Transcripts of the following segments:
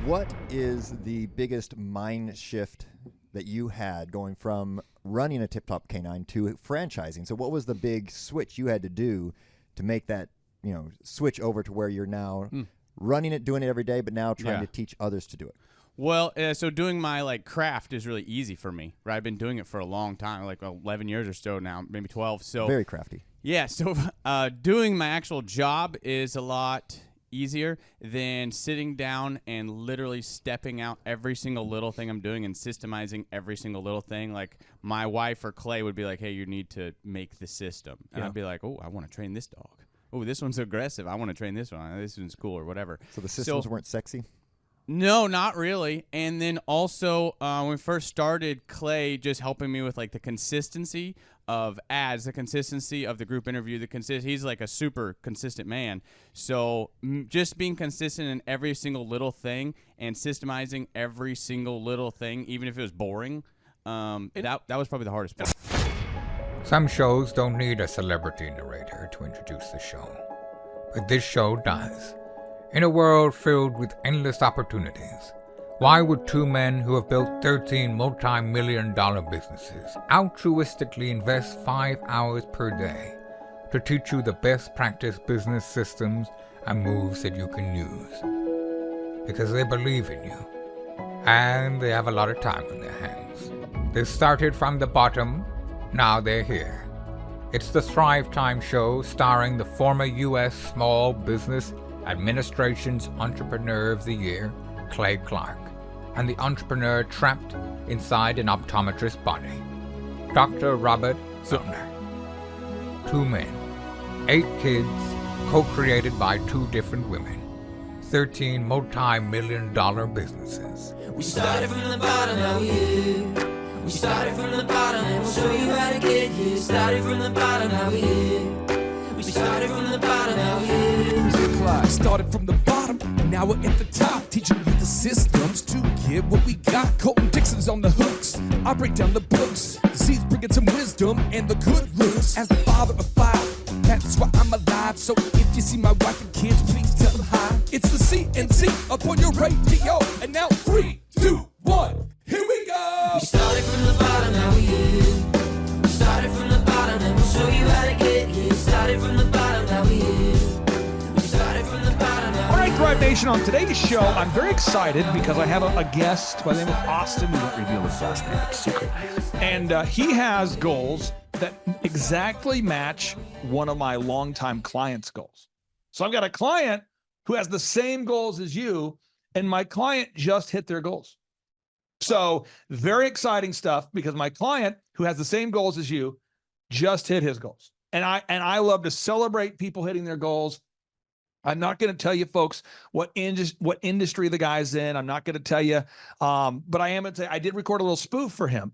What is the biggest mind shift that you had going from running a Tip Top Canine to franchising? So what was the big switch you had to do to make that, switch over to where you're now running it, doing it every day, but now trying to teach others to do it? Well, so doing my craft is really easy for me, right? I've been doing it for a long time, 11 years or so now, maybe 12. So very crafty. Yeah. So doing my actual job is a lot easier than sitting down and literally stepping out every single little thing I'm doing and systemizing every single little thing. Like my wife or Clay would be like, "Hey, you need to make the system," and I'd be like, "Oh, I want to train this dog. Oh, this one's aggressive. I want to train this one. This one's cool," or whatever. So the systems weren't sexy? No, not really. And then also, when we first started, Clay just helping me with the consistency of ads, the consistency of the group interview, he's like a super consistent man. So just being consistent in every single little thing and systemizing every single little thing, even if it was boring, that was probably the hardest part. Some shows don't need a celebrity narrator to introduce the show, but this show does. In a world filled with endless opportunities, why would two men who have built 13 multi-million-dollar businesses altruistically invest 5 hours per day to teach you the best practice business systems and moves that you can use? Because they believe in you, and they have a lot of time on their hands. They started from the bottom, now they're here. It's the Thrive Time Show, starring the former U.S. Small Business Administration's Entrepreneur of the Year, Clay Clark, and the entrepreneur trapped inside an optometrist's body, Dr. Robert Zillner. 2 men, 8 kids, co-created by 2 different women, 13 multi-million-dollar businesses. We started from the bottom, now we're here. We started from the bottom, and we'll show you how to get here. Started from the bottom, now we're here. We started from the bottom, now we're here. Started from the bottom, now we're at the top, teaching you the systems to get what we got. Colton Dixon's on the hooks, I break down the books. Z's bringing some wisdom and the good looks. As the father of 5, that's why I'm alive. So if you see my wife and kids, please tell them hi. It's the CNC up on your radio, and now 3, 2, 1, here we go. We started from the bottom, now we're here. We started from the bottom, and we'll show you how to get here. Started from the bottom, now we're here. All right, Thrive Nation, on today's show, I'm very excited because I have a guest by the name of Austin. We won't reveal his last name, it's a secret. And he has goals that exactly match one of my longtime clients' goals. So I've got a client who has the same goals as you, and my client just hit their goals. So very exciting stuff, because my client who has the same goals as you just hit his goals. And I love to celebrate people hitting their goals. I'm not going to tell you, folks, what industry the guy's in. I'm not going to tell you, but I am going to tell you, I did record a little spoof for him,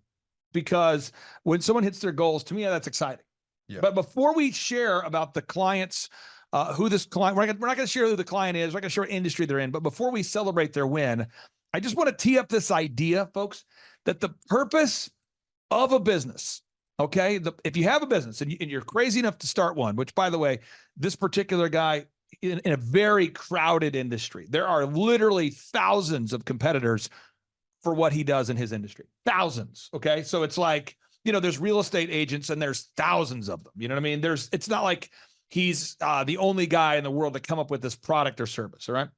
because when someone hits their goals, to me, that's exciting. Yeah. But before we share about the clients, who this client, we're not going to share who the client is. We're not going to share what industry they're in. But before we celebrate their win, I just want to tee up this idea, folks, that the purpose of a business, okay, if you have a business and you're crazy enough to start one, which, by the way, this particular guy, in a very crowded industry, there are literally thousands of competitors for what he does in his industry. Thousands. Okay. So it's like, there's real estate agents and there's thousands of them. You know what I mean? It's not like he's the only guy in the world to come up with this product or service. All right.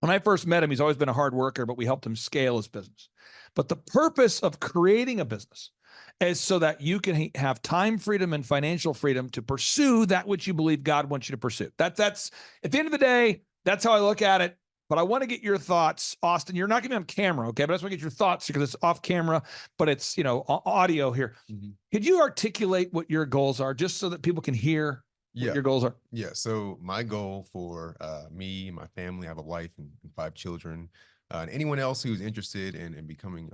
When I first met him, he's always been a hard worker, but we helped him scale his business. But the purpose of creating a business is so that you can have time freedom and financial freedom to pursue that which you believe God wants you to pursue. That's at the end of the day, that's how I look at it. But I want to get your thoughts, Austin. You're not going to be on camera, okay? But I just want to get your thoughts, because it's off camera, but it's, audio here. Mm-hmm. Could you articulate what your goals are, just so that people can hear what your goals are? Yeah. So my goal for me, my family, I have a wife and 5 children, and anyone else who's interested in becoming,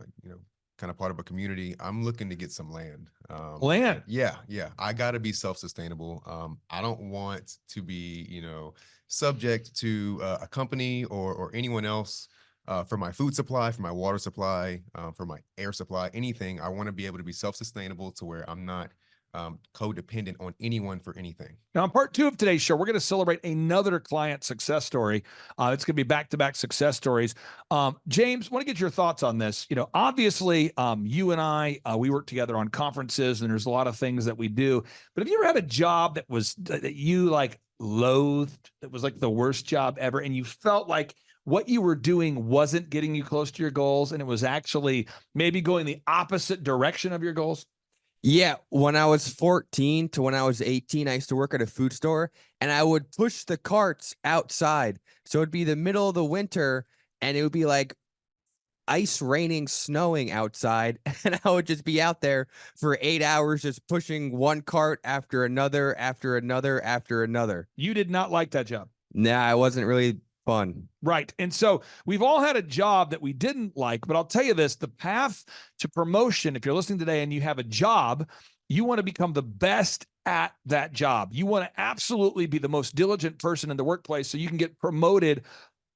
kind of part of a community, I'm looking to get some land. Land? Yeah. I got to be self-sustainable. I don't want to be, subject to a company or anyone else for my food supply, for my water supply, for my air supply, anything. I want to be able to be self-sustainable to where I'm not codependent on anyone for anything. Now, in part 2 of today's show, we're going to celebrate another client success story. It's going to be back-to-back success stories. James, I want to get your thoughts on this. You know, obviously, you and I, we work together on conferences, and there's a lot of things that we do. But have you ever had a job that you like loathed? That was like the worst job ever, and you felt like what you were doing wasn't getting you close to your goals, and it was actually maybe going the opposite direction of your goals? Yeah, when I was 14 to when I was 18, I used to work at a food store, and I would push the carts outside. So it'd be the middle of the winter, and it would be like ice raining, snowing outside, and I would just be out there for 8 hours just pushing one cart after another, after another, after another. You did not like that job. Nah, it wasn't really fun. Right. And so we've all had a job that we didn't like, but I'll tell you this, the path to promotion, if you're listening today and you have a job, you want to become the best at that job. You want to absolutely be the most diligent person in the workplace so you can get promoted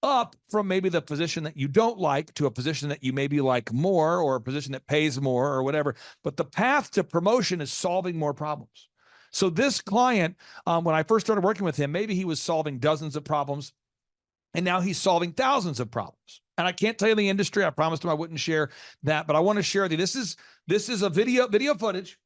up from maybe the position that you don't like to a position that you maybe like more, or a position that pays more or whatever. But the path to promotion is solving more problems. So this client, when I first started working with him, maybe he was solving dozens of problems, and now he's solving thousands of problems. And I can't tell you the industry. I promised him I wouldn't share that, but I want to share with you. This is a video footage.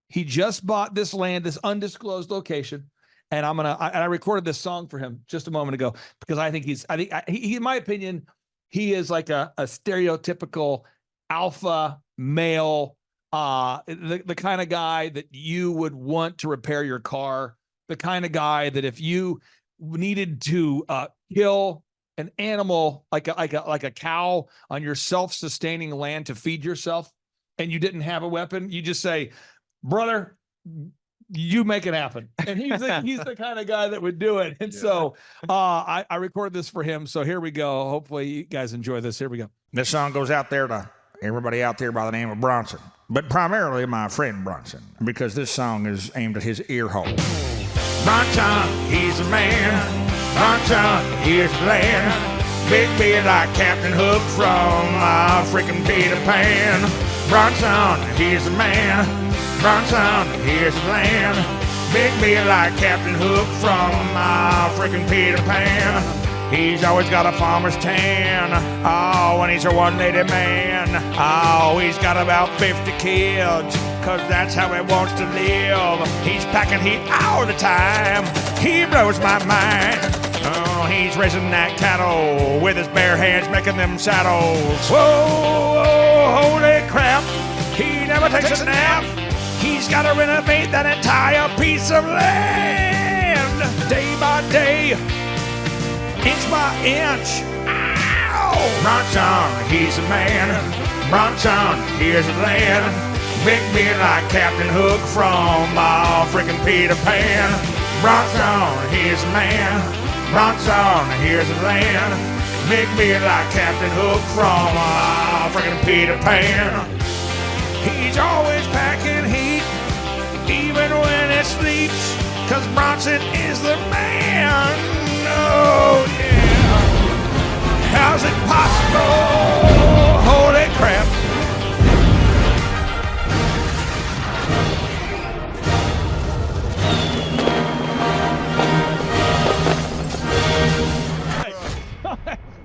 He just bought this land, this undisclosed location. And I recorded this song for him just a moment ago because I think he, in my opinion, he is like a stereotypical alpha male, the kind of guy that you would want to repair your car, the kind of guy that if you needed to kill an animal like a cow on your self-sustaining land to feed yourself, and you didn't have a weapon, you just say, brother, you make it happen. And he's the kind of guy that would do it. And so I recorded this for him. So here we go. Hopefully you guys enjoy this. Here we go. This song goes out there to everybody out there by the name of Bronson, but primarily my friend Bronson, because this song is aimed at his ear hole. Bronson, he's a man. Bronson, here's the land. Big beard like Captain Hook from freaking Peter Pan. Bronson, he's a man. Bronson, here's the land. Big beard like Captain Hook from freaking Peter Pan. He's always got a farmer's tan. Oh, and he's a one-legged man. Oh, he's got about 50 kids, cause that's how he wants to live. He's packing heat all the time. He blows my mind. Oh, he's raising that cattle with his bare hands, making them saddles. Whoa, holy crap. He never takes a nap. He's got to renovate that entire piece of land. Day by day, inch by inch. Ow! Bronson, he's a man. Bronson, here's the land. Big beard like Captain Hook from freaking Peter Pan. Bronson, here's a man. Bronson, here's the land. Big beard like Captain Hook from freaking Peter Pan. He's always packing heat, even when it sleeps, cause Bronson is the man. Oh yeah. How's it possible? Holy crap.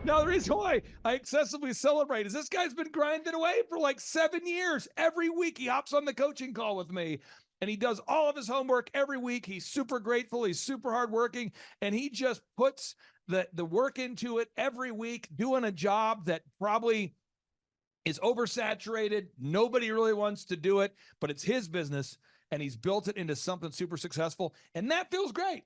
Now, the reason why I excessively celebrate is this guy's been grinding away for like 7 years. Every week he hops on the coaching call with me, and he does all of his homework every week. He's super grateful. He's super hardworking, and he just puts the work into it every week, doing a job that probably is oversaturated. Nobody really wants to do it, but it's his business, and he's built it into something super successful, and that feels great,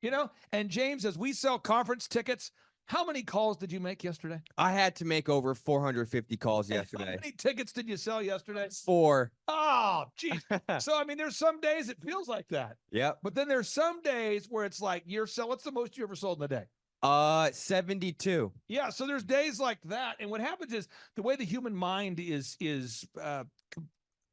you know? And James, as we sell conference tickets, how many calls did you make yesterday? I had to make over 450 calls yesterday. How many tickets did you sell yesterday? 4. Oh, geez. So, I mean, there's some days it feels like that. Yep. But then there's some days where it's like what's the most you ever sold in a day? 72. Yeah. So there's days like that. And what happens is the way the human mind is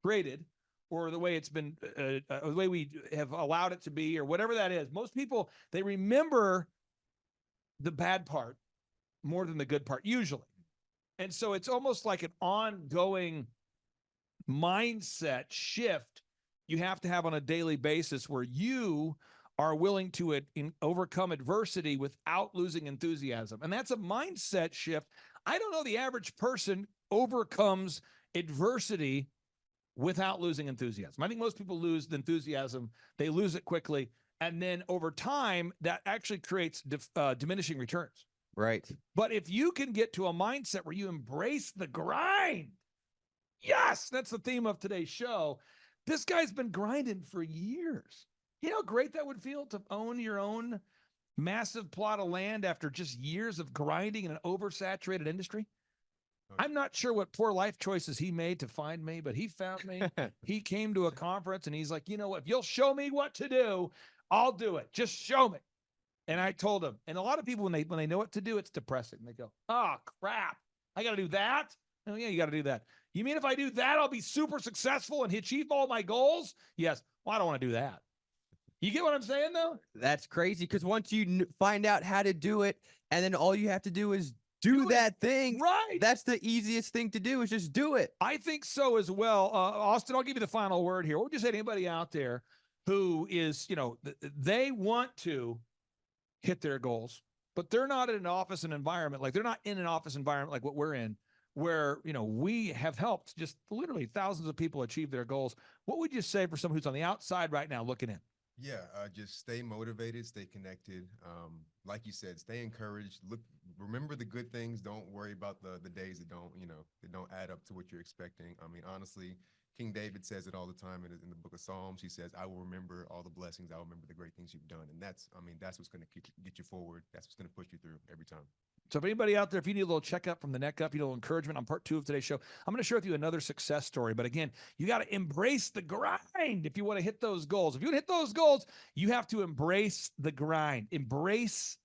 created, or the way it's been, the way we have allowed it to be, or whatever that is. Most people, they remember the bad part more than the good part, usually. And so it's almost like an ongoing mindset shift you have to have on a daily basis where you are willing to overcome adversity without losing enthusiasm. And that's a mindset shift. I don't know the average person overcomes adversity without losing enthusiasm. I think most people lose the enthusiasm. They lose it quickly. And then over time, that actually creates diminishing returns. Right. But if you can get to a mindset where you embrace the grind, yes, that's the theme of today's show. This guy's been grinding for years. You know how great that would feel to own your own massive plot of land after just years of grinding in an oversaturated industry? I'm not sure what poor life choices he made to find me, but he found me. He came to a conference and he's like, you know what? If you'll show me what to do, I'll do it. Just show me. And I told him. And a lot of people, when they know what to do, it's depressing. They go, oh, crap. I got to do that? Oh, yeah, you got to do that. You mean if I do that, I'll be super successful and achieve all my goals? Yes. Well, I don't want to do that. You get what I'm saying, though? That's crazy, because once you find out how to do it, and then all you have to do is do that thing. Right. That's the easiest thing to do, is just do it. I think so as well. Austin, I'll give you the final word here. What would you say to anybody out there who is, they want to hit their goals, but they're not in an office and environment, like they're not in an office environment like what we're in, where, we have helped just literally thousands of people achieve their goals. What would you say for someone who's on the outside right now looking in? Yeah, just stay motivated, stay connected. Like you said, stay encouraged. Remember the good things. Don't worry about the days that don't add up to what you're expecting. I mean, honestly, King David says it all the time in the book of Psalms. He says, I will remember all the blessings. I will remember the great things you've done. And that's what's going to get you forward. That's what's going to push you through every time. So if anybody out there, if you need a little checkup from the neck up, you need a little encouragement on part 2 of today's show, I'm going to share with you another success story. But again, you got to embrace the grind if you want to hit those goals. If you want to hit those goals, you have to embrace the grind. Embrace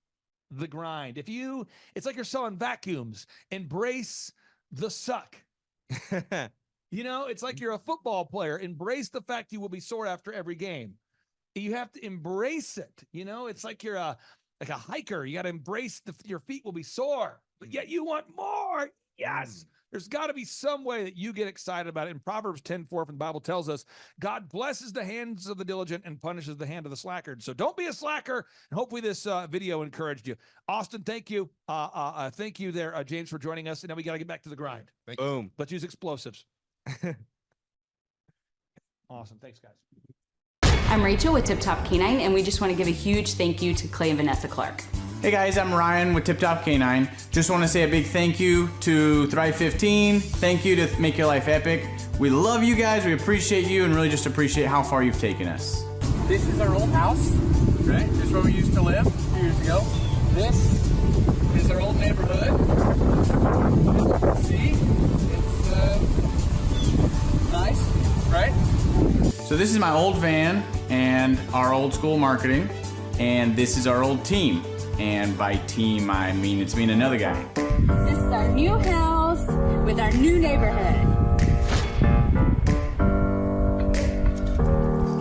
the grind. It's like you're selling vacuums. Embrace the suck. It's like you're a football player. Embrace the fact you will be sore after every game. You have to embrace it. It's like you're a hiker. You got to embrace your feet will be sore, but yet you want more. Yes. There's got to be some way that you get excited about it. In Proverbs 10:4 from the Bible tells us, God blesses the hands of the diligent and punishes the hand of the slacker. So don't be a slacker. And hopefully this video encouraged you. Austin, thank you. Thank you there, James, for joining us. And now we got to get back to the grind. Thank you. Boom. Let's use explosives. Awesome. Thanks, guys. I'm Rachel with Tip Top Canine, and we just want to give a huge thank you to Clay and Vanessa Clark. Hey guys, I'm Ryan with Tip Top Canine. Just want to say a big thank you to Thrive 15. Thank you to Make Your Life Epic. We love you guys, we appreciate you, and really just appreciate how far you've taken us. This is our old house, right? This is where we used to live a few years ago. This is our old neighborhood. See? It's nice, right? So this is my old van and our old school marketing, and this is our old team. And by team, I mean it's me and another guy. This is our new house with our new neighborhood.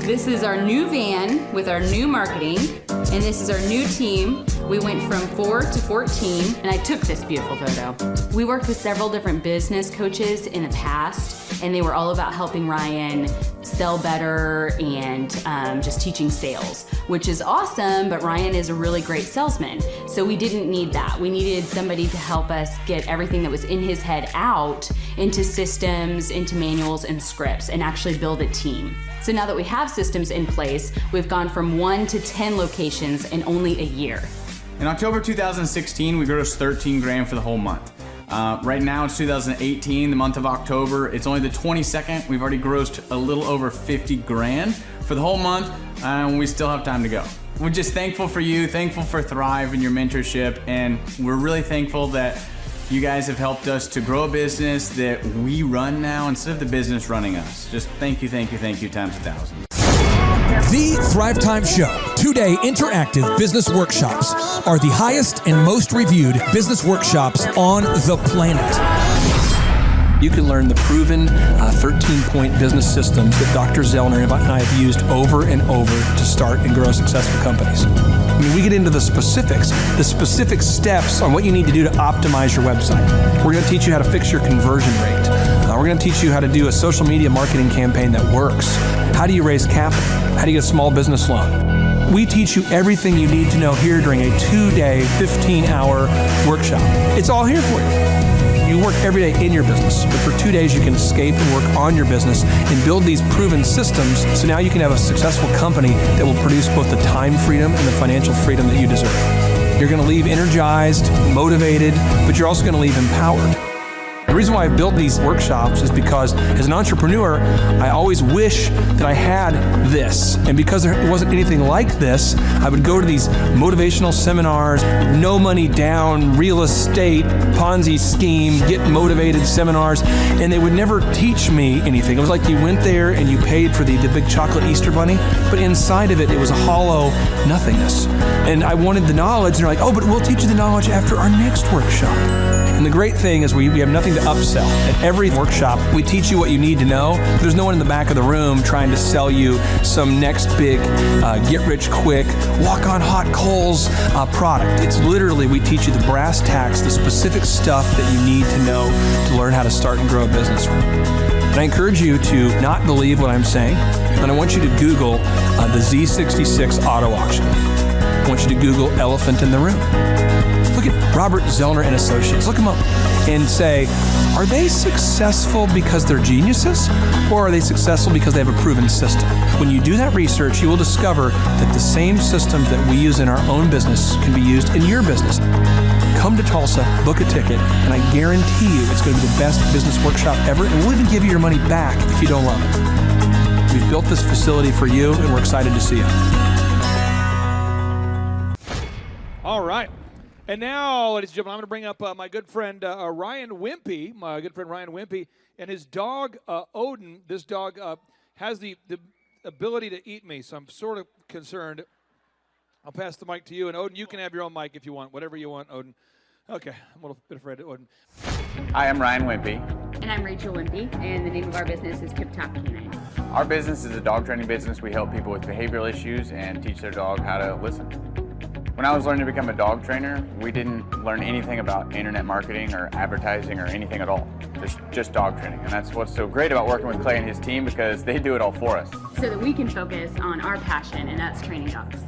This is our new van with our new marketing, and this is our new team. We went from 4 to 14, and I took this beautiful photo. We worked with several different business coaches in the past, and they were all about helping Ryan sell better and just teaching sales, which is awesome, but Ryan is a really great salesman. So we didn't need that. We needed somebody to help us get everything that was in his head out into systems, into manuals and scripts, and actually build a team. So now that we have systems in place, we've gone from 1 to 10 locations in only a year. In October 2016, we grossed $13,000 for the whole month. Right now it's 2018, the month of October. It's only the 22nd. We've already grossed a little over $50,000 for the whole month, and we still have time to go. We're just thankful for you, thankful for Thrive and your mentorship, and we're really thankful that you guys have helped us to grow a business that we run now instead of the business running us. Just thank you times 1,000. The Thrive Time Show 2-day interactive business workshops are the highest and most reviewed business workshops on the planet. You can learn the proven 13-point business systems that Dr. Zellner and I have used over and over to start and grow successful companies. I mean, we get into the specific steps on what you need to do to optimize your website. We're going to teach you how to fix your conversion rate. We're going to teach you how to do a social media marketing campaign that works. How do you raise capital? How do you get a small business loan? We teach you everything you need to know here during a 2-day, 15-hour workshop. It's all here for you. You work every day in your business, but for 2 days you can escape and work on your business and build these proven systems so now you can have a successful company that will produce both the time freedom and the financial freedom that you deserve. You're going to leave energized, motivated, but you're also going to leave empowered. The reason why I've built these workshops is because as an entrepreneur, I always wish that I had this. And because there wasn't anything like this, I would go to these motivational seminars, no money down, real estate, Ponzi scheme, get motivated seminars, and they would never teach me anything. It was like you went there and you paid for the big chocolate Easter bunny, but inside of it, it was a hollow nothingness. And I wanted the knowledge, and they're like, oh, but we'll teach you the knowledge after our next workshop. And the great thing is we have nothing to upsell. At every workshop, we teach you what you need to know. There's no one in the back of the room trying to sell you some next big get-rich-quick, walk-on-hot coals product. It's literally, we teach you the brass tacks, the specific stuff that you need to know to learn how to start and grow a business. And I encourage you to not believe what I'm saying, and I want you to Google the Z66 auto auction. I want you to Google elephant in the room. Look at Robert Zellner and Associates. Look them up and say, are they successful because they're geniuses, or are they successful because they have a proven system? When you do that research, you will discover that the same systems that we use in our own business can be used in your business. Come to Tulsa, book a ticket, and I guarantee you it's going to be the best business workshop ever, and we'll even give you your money back if you don't love it. We've built this facility for you, and we're excited to see you. All right. And now, ladies and gentlemen, I'm going to bring up my good friend Ryan Wimpy, and his dog, Odin. This dog has the ability to eat me, so I'm sort of concerned. I'll pass the mic to you. And, Odin, you can have your own mic if you want, whatever you want, Odin. Okay, I'm a little bit afraid of Odin. Hi, I'm Ryan Wimpy. And I'm Rachel Wimpy, and the name of our business is Tip Top Canine. Our business is a dog training business. We help people with behavioral issues and teach their dog how to listen. When I was learning to become a dog trainer, we didn't learn anything about internet marketing or advertising or anything at all. Just dog training. And that's what's so great about working with Clay and his team, because they do it all for us. So that we can focus on our passion, and that's training dogs.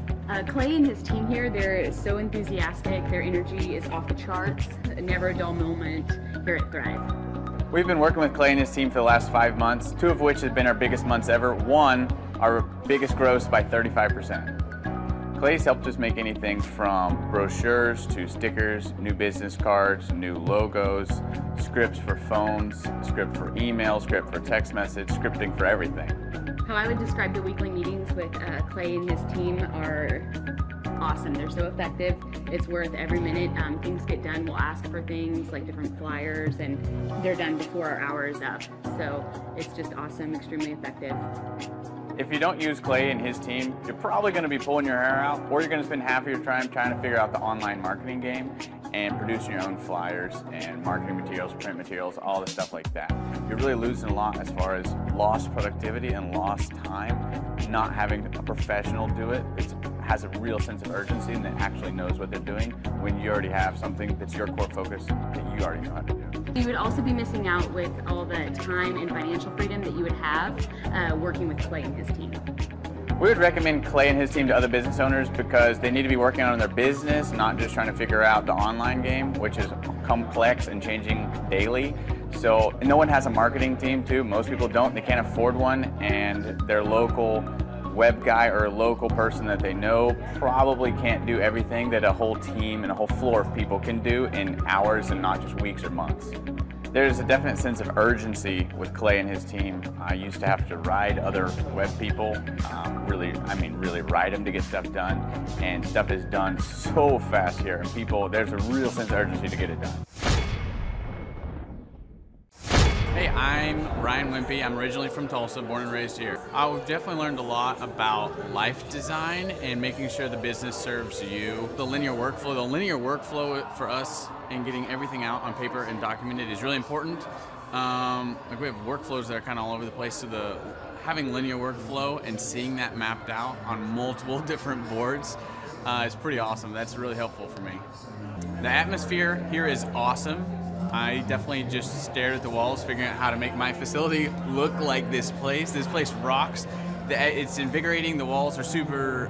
Clay and his team here, they're so enthusiastic. Their energy is off the charts. Never a dull moment here at Thrive. We've been working with Clay and his team for the last 5 months, 2 of which have been our biggest months ever. 1, our biggest gross by 35%. Clay's helped us make anything from brochures to stickers, new business cards, new logos, scripts for phones, script for email, script for text message, scripting for everything. How I would describe the weekly meetings with Clay and his team are awesome. They're so effective. It's worth every minute. Things get done. We'll ask for things like different flyers, and they're done before our hour's up. So it's just awesome, extremely effective. If you don't use Clay and his team, you're probably going to be pulling your hair out, or you're going to spend half of your time trying to figure out the online marketing game and producing your own flyers and marketing materials, print materials, all the stuff like that. You're really losing a lot as far as lost productivity and lost time, not having a professional do it. It has a real sense of urgency and that actually knows what they're doing when you already have something that's your core focus that you already know how to do. You would also be missing out with all the time and financial freedom that you would have working with Clay and his team. We would recommend Clay and his team to other business owners because they need to be working on their business, not just trying to figure out the online game, which is complex and changing daily. So no one has a marketing team too. Most people don't. They can't afford one, and their local web guy or a local person that they know probably can't do everything that a whole team and a whole floor of people can do in hours and not just weeks or months. There's a definite sense of urgency with Clay and his team. I used to have to ride other web people, really ride them to get stuff done, and stuff is done so fast here, and there's a real sense of urgency to get it done. Hey, I'm Ryan Wimpy. I'm originally from Tulsa, born and raised here. I've definitely learned a lot about life design and making sure the business serves you. The linear workflow for us and getting everything out on paper and documented is really important. Like we have workflows that are kind of all over the place, so having linear workflow and seeing that mapped out on multiple different boards is pretty awesome. That's really helpful for me. The atmosphere here is awesome. I definitely just stared at the walls, figuring out how to make my facility look like this place. This place rocks. It's invigorating. The walls are super.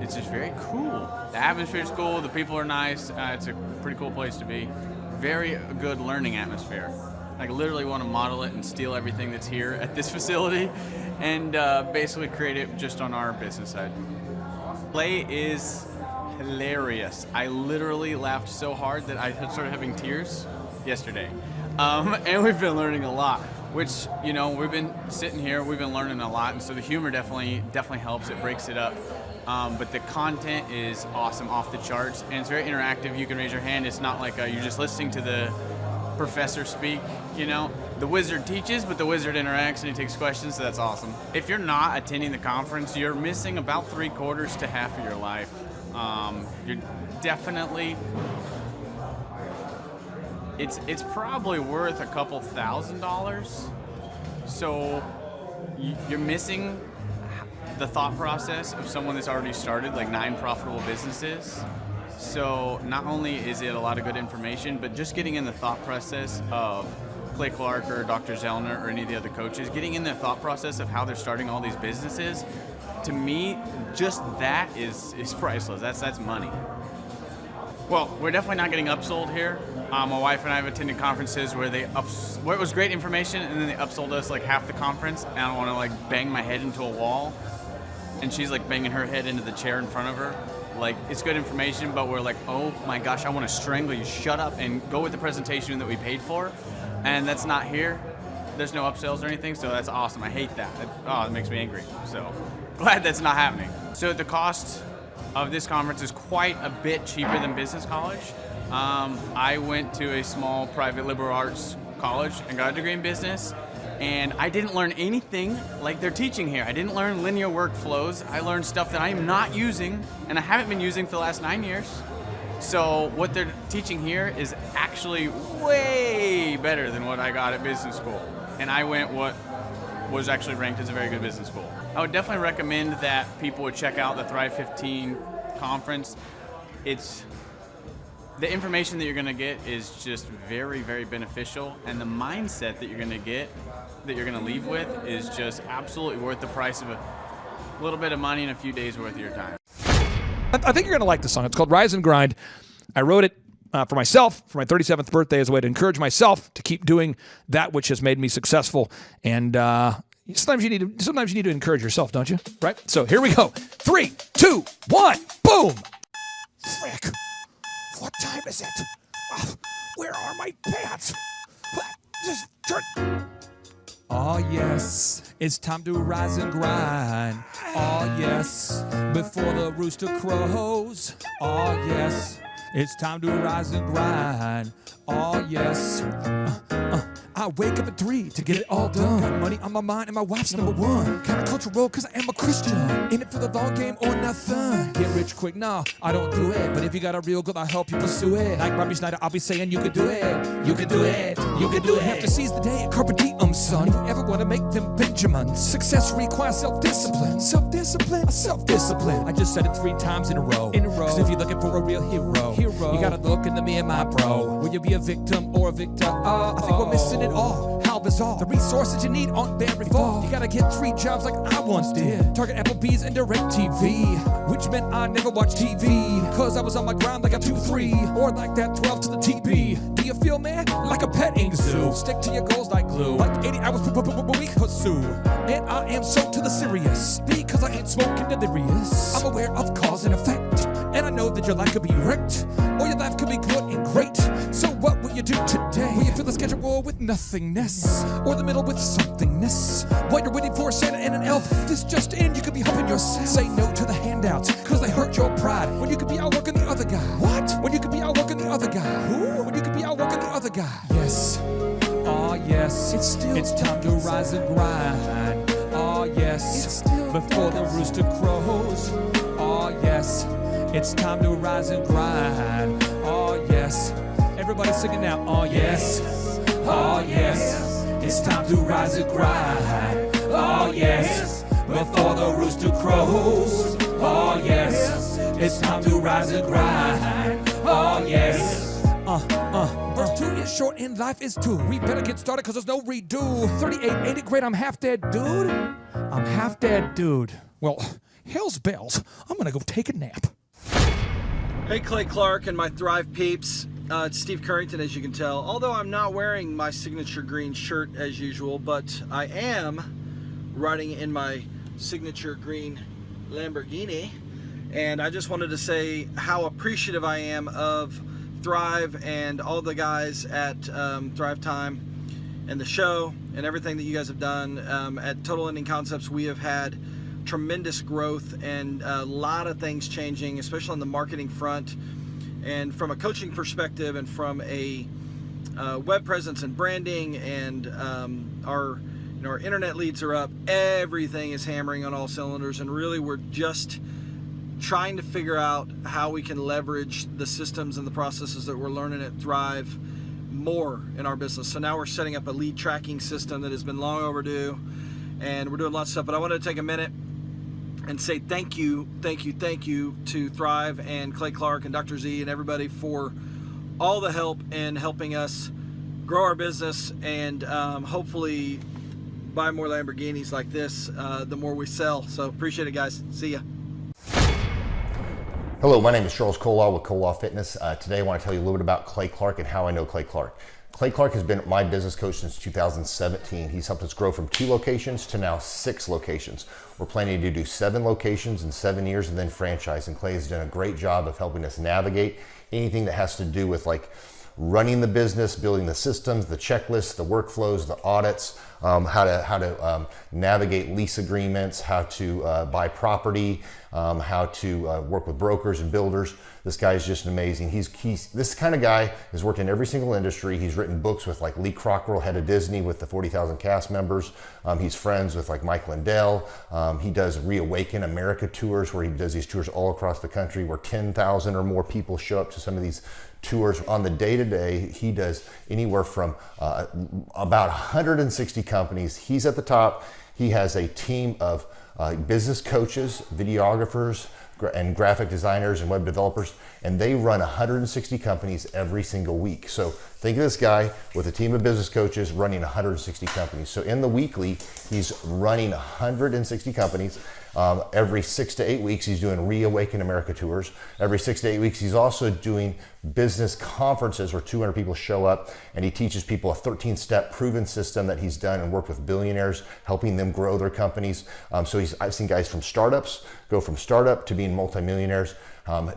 It's just very cool. The atmosphere's cool. The people are nice. It's a pretty cool place to be. Very good learning atmosphere. I literally want to model it and steal everything that's here at this facility, and basically create it just on our business side. Play is hilarious. I literally laughed so hard that I started having tears yesterday, and we've been learning a lot. Which, you know, we've been sitting here, we've been learning a lot, and so the humor definitely helps. It breaks it up. But the content is awesome, off the charts, and it's very interactive. You can raise your hand. It's not like you're just listening to the professor speak, you know. The wizard teaches, but the wizard interacts and he takes questions, so that's awesome. If you're not attending the conference, you're missing about 3/4 to half of your life. You're definitely... It's probably worth a couple $1,000s. So you're missing the thought process of someone that's already started like 9 profitable businesses. So not only is it a lot of good information, but just getting in the thought process of Clay Clark or Dr. Zellner or any of the other coaches, getting in the thought process of how they're starting all these businesses, to me, just that is priceless. That's money. Well, we're definitely not getting upsold here. My wife and I have attended conferences where where it was great information and then they upsold us like half the conference, and I don't want to like bang my head into a wall, and she's like banging her head into the chair in front of her. Like, it's good information, but we're like, oh my gosh, I want to strangle you. Shut up and go with the presentation that we paid for. And that's not here. There's no upsells or anything, so that's awesome. I hate that. It makes me angry. So glad that's not happening. So the cost of this conference is quite a bit cheaper than business college. I went to a small private liberal arts college and got a degree in business, and I didn't learn anything like they're teaching here. I didn't learn linear workflows. I learned stuff that I am not using, and I haven't been using for the last 9 years. So what they're teaching here is actually way better than what I got at business school. And I went what was actually ranked as a very good business school. I would definitely recommend that people would check out the Thrive 15 conference. The information that you're going to get is just very, very beneficial, and the mindset that you're going to get, that you're going to leave with, is just absolutely worth the price of a little bit of money and a few days worth of your time. I think you're going to like this song. It's called Rise and Grind. I wrote it for myself for my 37th birthday as a way to encourage myself to keep doing that which has made me successful. And sometimes you need to encourage yourself, don't you? Right? So here we go. 3, 2, 1, boom. Frick. What time is it? Where are my pants? Just turn. Oh, yes, it's time to rise and grind. Oh, yes, before the rooster crows. Oh, yes, it's time to rise and grind. Oh, yes. I wake up at 3 to get it all done. Got money on my mind and my wife's number one. Countercultural cause I am a Christian. In it for the long game or nothing. Get rich quick, nah, I don't do it. But if you got a real goal, I'll help you pursue it. Like Robbie Schneider, I'll be saying you can do it. You can do it. You can do it. Have to seize the day, carpe diem, son. If you ever want to make them Benjamins. Success requires self-discipline. Self-discipline. Self-discipline. I just said it 3 times in a row. Cause if you're looking for a real hero, you gotta look into me and my bro. Will you be a victim or a victor? I think we're missing it all. How bizarre. The resources you need aren't very far. You gotta get 3 jobs like I once did. Target Applebee's and DirecTV, which meant I never watched TV. Cause I was on my grind like a 2-3, or like that 12 to the TP. Do you feel, man? Like a petting zoo. Stick to your goals like glue. Like 80 hours per week pursue. And I am so to the serious, because I ain't smoking delirious. I'm aware of cause and effect, and I know that your life could be wrecked, or your life could be good and great. So what will you do today? Will you fill the schedule with nothingness, or the middle with somethingness? What you're waiting for, Santa and an elf? This just in, you could be helping yourself. Say no to the handouts, cause they hurt your pride. When you could be outworking the other guy. What? When you could be outworking the other guy. Who? When you could be outworking the other guy. Yes. Oh yes. It's time to rise and grind. Oh yes. Before the rooster crows. Oh yes. It's time to rise and grind. Oh yes. Everybody singing now. Oh yes. Oh yes. It's time to rise and grind. Oh yes. Before the rooster crows. Oh yes. It's time to rise and grind. Oh yes. Verse 2 is is short and life is too. We better get started because there's no redo. 38, 80, great, I'm half dead, dude. I'm half dead, dude. Well, hell's bells. I'm gonna go take a nap. Hey, Clay Clark and my Thrive peeps. It's Steve Currington, as you can tell. Although I'm not wearing my signature green shirt as usual, but I am riding in my signature green Lamborghini. And I just wanted to say how appreciative I am of Thrive and all the guys at Thrive Time and the show and everything that you guys have done. At Total Ending Concepts, we have had tremendous growth and a lot of things changing, especially on the marketing front. And from a coaching perspective and from a web presence and branding, and our internet leads are up. Everything is hammering on all cylinders, and really we're just trying to figure out how we can leverage the systems and the processes that we're learning at Thrive more in our business. So now we're setting up a lead tracking system that has been long overdue, and we're doing lots of stuff. But I want to take a minute and say thank you to Thrive and Clay Clark and Dr. Z and everybody for all the help in helping us grow our business and hopefully buy more Lamborghinis like this the more we sell. So appreciate it, guys. See ya. Hello, my name is Charles Kolaw with Kolaw Fitness. Today I want to tell you a little bit about Clay Clark and how I know Clay Clark. Clay Clark has been my business coach since 2017. He's helped us grow from 2 locations to now 6 locations. We're planning to do 7 locations in 7 years and then franchise. And Clay has done a great job of helping us navigate anything that has to do with like running the business, building the systems, the checklists, the workflows, the audits, how to navigate lease agreements, how to buy property, how to work with brokers and builders. This guy is just amazing. He's this kind of guy has worked in every single industry. He's written books with like Lee Crockrell, head of Disney, with the 40,000 cast members. He's friends with like Mike Lindell. He does Reawaken America tours, where he does these tours all across the country where 10,000 or more people show up to some of these tours. On the day-to-day, he does anywhere from about 160 companies. He's at the top. He has a team of business coaches, videographers, and graphic designers and web developers, and they run 160 companies every single week. So think of this guy with a team of business coaches running 160 companies. So in the weekly, he's running 160 companies. Every 6 to 8 weeks, he's doing Reawaken America tours. Every 6 to 8 weeks, he's also doing business conferences where 200 people show up, and he teaches people a 13-step proven system that he's done and worked with billionaires, helping them grow their companies. So I've seen guys from startups go from startup to being multimillionaires,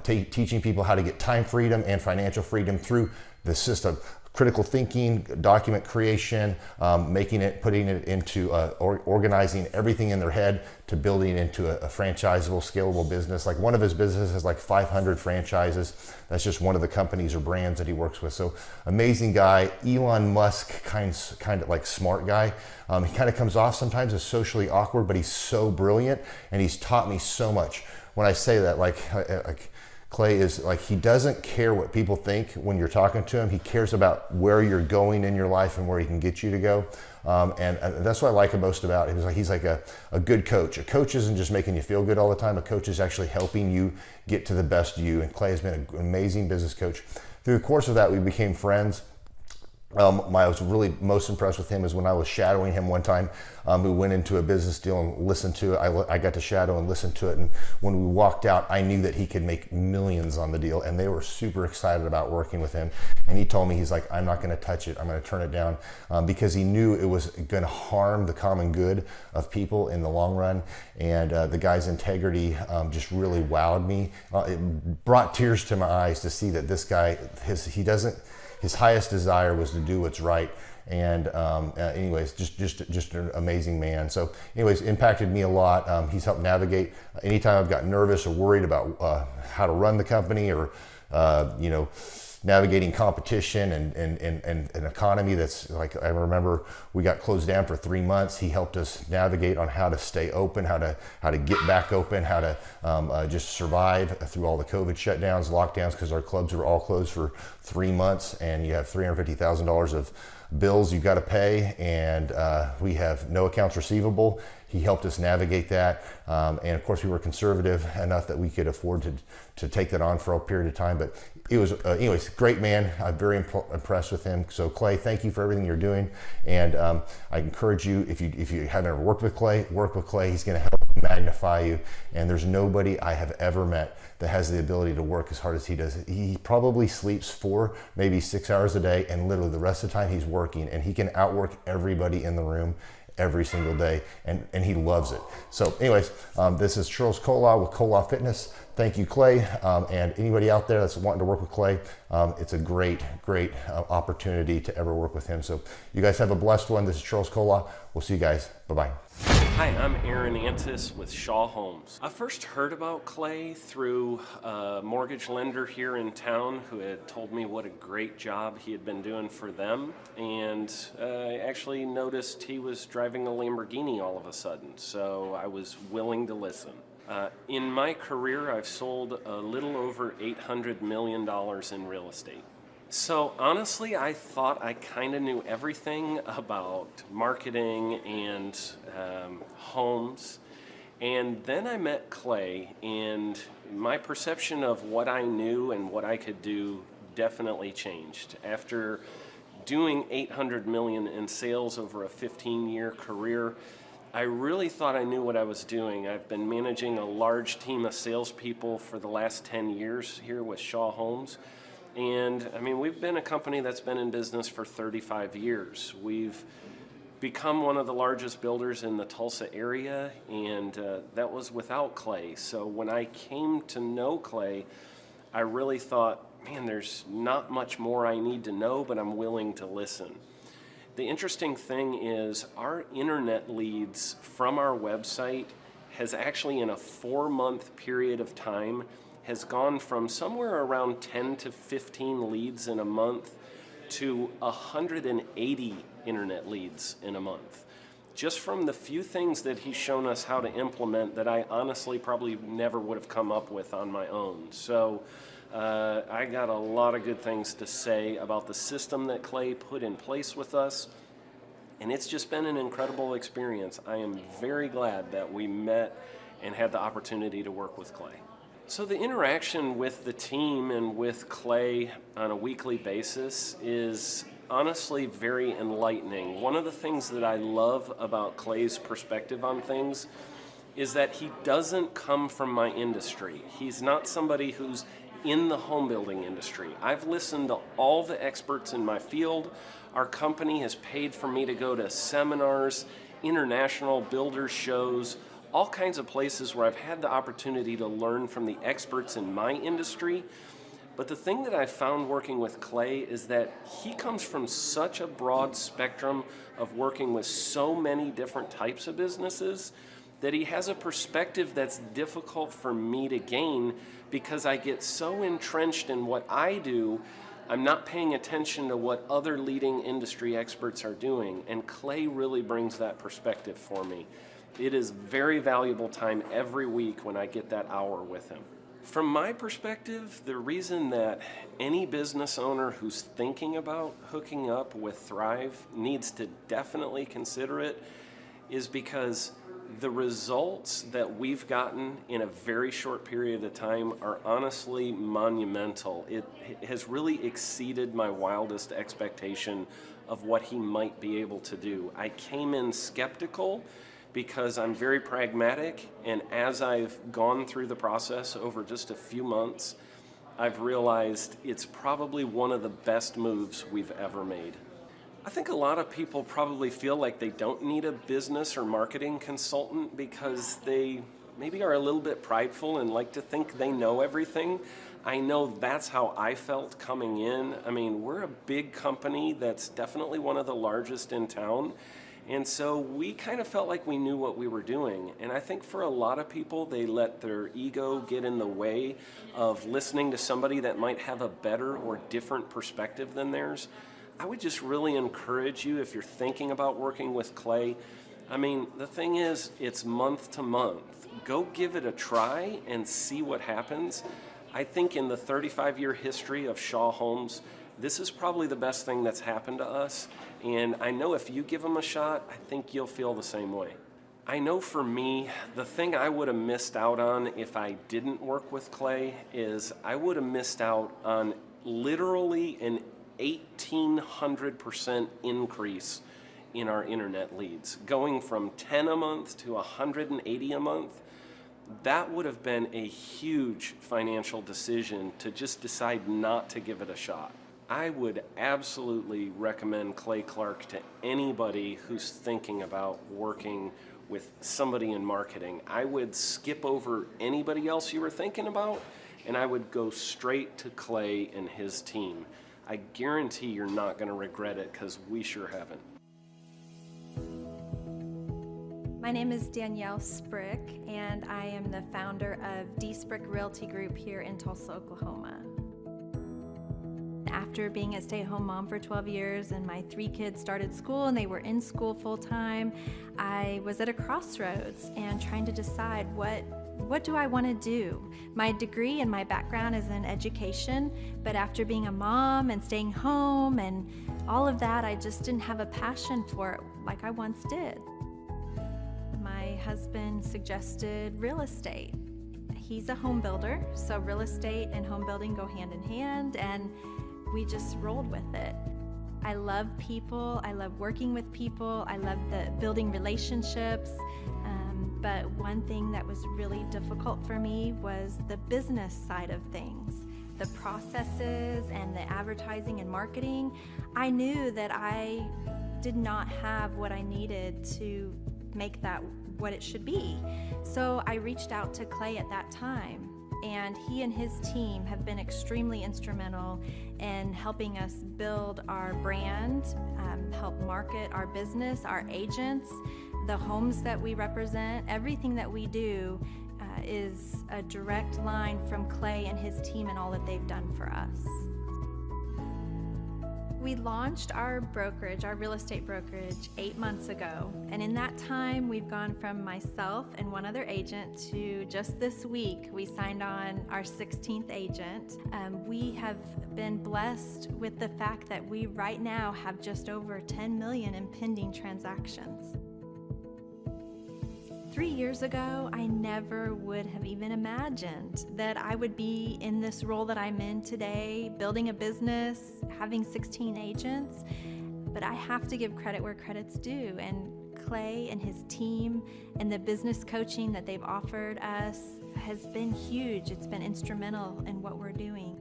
teaching people how to get time freedom and financial freedom through the system. Critical thinking, document creation, putting it into organizing everything in their head to building it into a franchisable, scalable business. Like one of his businesses has like 500 franchises. That's just one of the companies or brands that he works with. So amazing guy. Elon Musk kind of like smart guy. He kind of comes off sometimes as socially awkward, but he's so brilliant, and he's taught me so much. When I say that, like Clay is like, he doesn't care what people think when you're talking to him. He cares about where you're going in your life and where he can get you to go. And that's what I like most about him. He's like a good coach. A coach isn't just making you feel good all the time. A coach is actually helping you get to the best you. And Clay has been an amazing business coach. Through the course of that, we became friends. I was really most impressed with him is when I was shadowing him one time. We went into a business deal and listened to it. I got to shadow and listen to it. And when we walked out, I knew that he could make millions on the deal. And they were super excited about working with him. And he told me, he's like, I'm not going to touch it. I'm going to turn it down, because he knew it was going to harm the common good of people in the long run. And the guy's integrity just really wowed me. It brought tears to my eyes to see that this guy, his highest desire was to do what's right. And anyways, just an amazing man. So anyways, impacted me a lot. He's helped navigate anytime I've got nervous or worried about how to run the company, or navigating competition and an economy that's like, I remember we got closed down for 3 months. He helped us navigate on how to stay open, how to get back open, how to just survive through all the COVID shutdowns, lockdowns, because our clubs were all closed for 3 months, and you have $350,000 of bills you've got to pay, and we have no accounts receivable. He helped us navigate that, and of course we were conservative enough that we could afford to take that on for a period of time. But He was, anyways, great man. I'm very impressed with him. So Clay, thank you for everything you're doing. And I encourage you, if you haven't ever worked with Clay, work with Clay. He's going to help magnify you. And there's nobody I have ever met that has the ability to work as hard as he does. He probably sleeps 4, maybe 6 hours a day, and literally the rest of the time he's working, and he can outwork everybody in the room every single day, and he loves it. So anyways, this is Charles Kola with Kola Fitness. Thank you, Clay, and anybody out there that's wanting to work with Clay, it's a great opportunity to ever work with him. So you guys have a blessed one. This is Charles Kola. We'll see you guys. Bye-bye. Hi, I'm Aaron Antis with Shaw Homes. I first heard about Clay through a mortgage lender here in town who had told me what a great job he had been doing for them, and I actually noticed he was driving a Lamborghini all of a sudden, so I was willing to listen. In my career, I've sold a little over $800 million in real estate. So honestly, I thought I kind of knew everything about marketing and homes. And then I met Clay, and my perception of what I knew and what I could do definitely changed. After doing $800 million in sales over a 15-year career, I really thought I knew what I was doing. I've been managing a large team of salespeople for the last 10 years here with Shaw Homes. And I mean, we've been a company that's been in business for 35 years. We've become one of the largest builders in the Tulsa area, and that was without Clay. So when I came to know Clay, I really thought, man, there's not much more I need to know, but I'm willing to listen. The interesting thing is our internet leads from our website has actually, in a 4-month period of time, has gone from somewhere around 10 to 15 leads in a month to 180 internet leads in a month. Just from the few things that he's shown us how to implement that I honestly probably never would have come up with on my own. So I got a lot of good things to say about the system that Clay put in place with us, and it's just been an incredible experience. I am very glad that we met and had the opportunity to work with Clay. So the interaction with the team and with Clay on a weekly basis is honestly very enlightening. One of the things that I love about Clay's perspective on things is that he doesn't come from my industry. He's not somebody who's in the home building industry. I've listened to all the experts in my field. Our company has paid for me to go to seminars, international builder shows, all kinds of places where I've had the opportunity to learn from the experts in my industry. But the thing that I've found working with Clay is that he comes from such a broad spectrum of working with so many different types of businesses that he has a perspective that's difficult for me to gain because I get so entrenched in what I do, I'm not paying attention to what other leading industry experts are doing. And Clay really brings that perspective for me. It is very valuable time every week when I get that hour with him. From my perspective, the reason that any business owner who's thinking about hooking up with Thrive needs to definitely consider it is because the results that we've gotten in a very short period of time are honestly monumental. It has really exceeded my wildest expectation of what he might be able to do. I came in skeptical because I'm very pragmatic, and as I've gone through the process over just a few months, I've realized it's probably one of the best moves we've ever made. I think a lot of people probably feel like they don't need a business or marketing consultant because they maybe are a little bit prideful and like to think they know everything. I know that's how I felt coming in. I mean, we're a big company that's definitely one of the largest in town. And so we kind of felt like we knew what we were doing. And I think for a lot of people, they let their ego get in the way of listening to somebody that might have a better or different perspective than theirs. I would just really encourage you, if you're thinking about working with Clay, I mean, the thing is, it's month to month. Go give it a try and see what happens. I think in the 35-year history of Shaw Homes, this is probably the best thing that's happened to us. And I know if you give them a shot, I think you'll feel the same way. I know for me, the thing I would have missed out on if I didn't work with Clay is I would have missed out on literally an 1,800% increase in our internet leads. Going from 10 a month to 180 a month, that would have been a huge financial decision to just decide not to give it a shot. I would absolutely recommend Clay Clark to anybody who's thinking about working with somebody in marketing. I would skip over anybody else you were thinking about, and I would go straight to Clay and his team. I guarantee you're not going to regret it, because we sure haven't. My name is Danielle Sprick, and I am the founder of D. Sprick Realty Group here in Tulsa, Oklahoma. After being a stay-at-home mom for 12 years and my 3 kids started school and they were in school full-time, I was at a crossroads and trying to decide what do I want to do? My degree and my background is in education, but after being a mom and staying home and all of that, I just didn't have a passion for it like I once did. My husband suggested real estate. He's a home builder, so real estate and home building go hand in hand, and we just rolled with it. I love people, I love working with people, I love building relationships, but one thing that was really difficult for me was the business side of things. The processes and the advertising and marketing. I knew that I did not have what I needed to make that what it should be. So I reached out to Clay at that time, and he and his team have been extremely instrumental in helping us build our brand, help market our business, our agents, the homes that we represent. Everything that we do is a direct line from Clay and his team and all that they've done for us. We launched our brokerage, our real estate brokerage, 8 months ago. And in that time, we've gone from myself and one other agent to just this week, we signed on our 16th agent. We have been blessed with the fact that we right now have just over 10 million in pending transactions. 3 years ago, I never would have even imagined that I would be in this role that I'm in today, building a business, having 16 agents. But I have to give credit where credit's due, and Clay and his team and the business coaching that they've offered us has been huge. It's been instrumental in what we're doing.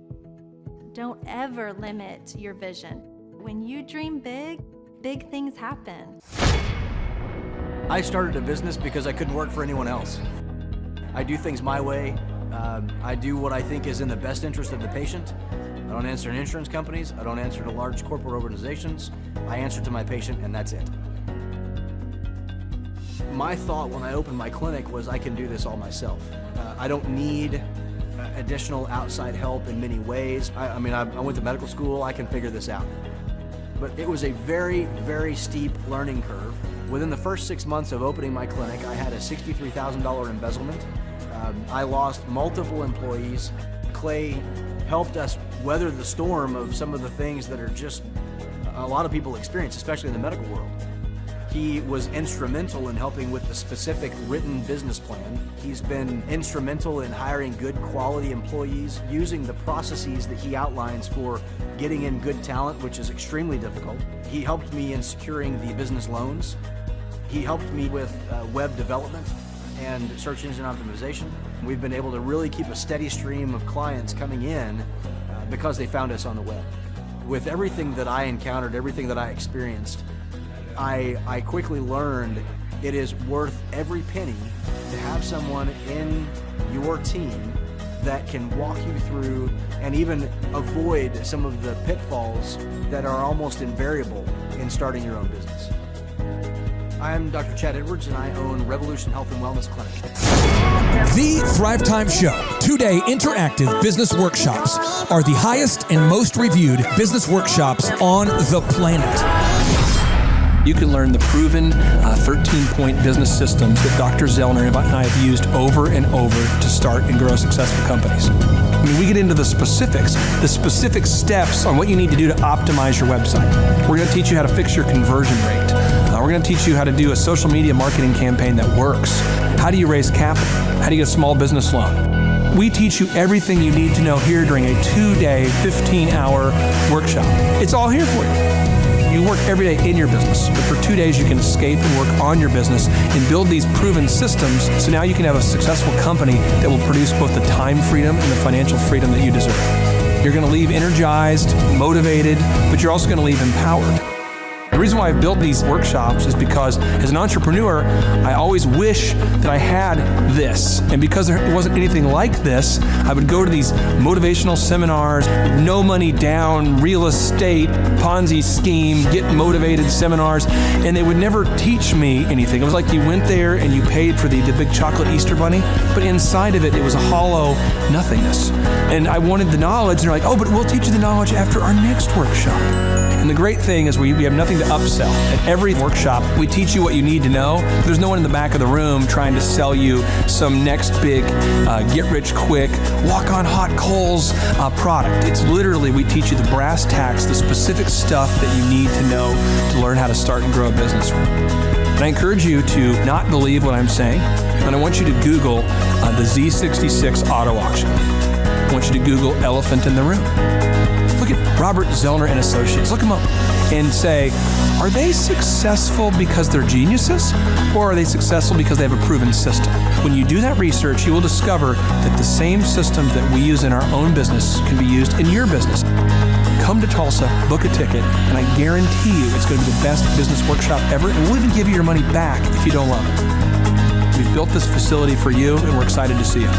Don't ever limit your vision. When you dream big, big things happen. I started a business because I couldn't work for anyone else. I do things my way. I do what I think is in the best interest of the patient. I don't answer to insurance companies. I don't answer to large corporate organizations. I answer to my patient, and that's it. My thought when I opened my clinic was I can do this all myself. I don't need additional outside help in many ways. I went to medical school. I can figure this out. But it was a very, very steep learning curve. Within the first 6 months of opening my clinic, I had a $63,000 embezzlement. I lost multiple employees. Clay helped us weather the storm of some of the things that are just a lot of people experience, especially in the medical world. He was instrumental in helping with the specific written business plan. He's been instrumental in hiring good quality employees, using the processes that he outlines for getting in good talent, which is extremely difficult. He helped me in securing the business loans. He helped me with web development and search engine optimization. We've been able to really keep a steady stream of clients coming in because they found us on the web. With everything that I encountered, everything that I experienced, I quickly learned it is worth every penny to have someone in your team that can walk you through and even avoid some of the pitfalls that are almost invariable in starting your own business. I'm Dr. Chad Edwards, and I own Revolution Health and Wellness Clinic. The Thrive Time Show 2-day interactive business workshops are the highest and most reviewed business workshops on the planet. You can learn the proven 13-point business systems that Dr. Zellner and I have used over and over to start and grow successful companies. I mean, we get into the specific steps on what you need to do to optimize your website. We're going to teach you how to fix your conversion rate. We're going to teach you how to do a social media marketing campaign that works. How do you raise capital? How do you get a small business loan? We teach you everything you need to know here during a 2-day, 15-hour workshop. It's all here for you. You work every day in your business, but for 2 days you can escape and work on your business and build these proven systems so now you can have a successful company that will produce both the time freedom and the financial freedom that you deserve. You're going to leave energized, motivated, but you're also going to leave empowered. The reason why I've built these workshops is because as an entrepreneur, I always wish that I had this. And because there wasn't anything like this, I would go to these motivational seminars, no money down, real estate, Ponzi scheme, get motivated seminars, and they would never teach me anything. It was like you went there and you paid for the big chocolate Easter bunny, but inside of it, it was a hollow nothingness. And I wanted the knowledge, and they're like, oh, but we'll teach you the knowledge after our next workshop. And the great thing is we have nothing to upsell. At every workshop, we teach you what you need to know. There's no one in the back of the room trying to sell you some next big get-rich-quick, walk-on-hot coals product. It's literally, we teach you the brass tacks, the specific stuff that you need to know to learn how to start and grow a business. And I encourage you to not believe what I'm saying, and I want you to Google the Z66 auto auction. I want you to Google elephant in the room. Look at Robert Zellner and Associates. Look them up and say, are they successful because they're geniuses, or are they successful because they have a proven system? When you do that research, you will discover that the same systems that we use in our own business can be used in your business. Come to Tulsa, book a ticket, and I guarantee you it's going to be the best business workshop ever, and we'll even give you your money back if you don't love it. We've built this facility for you, and we're excited to see you.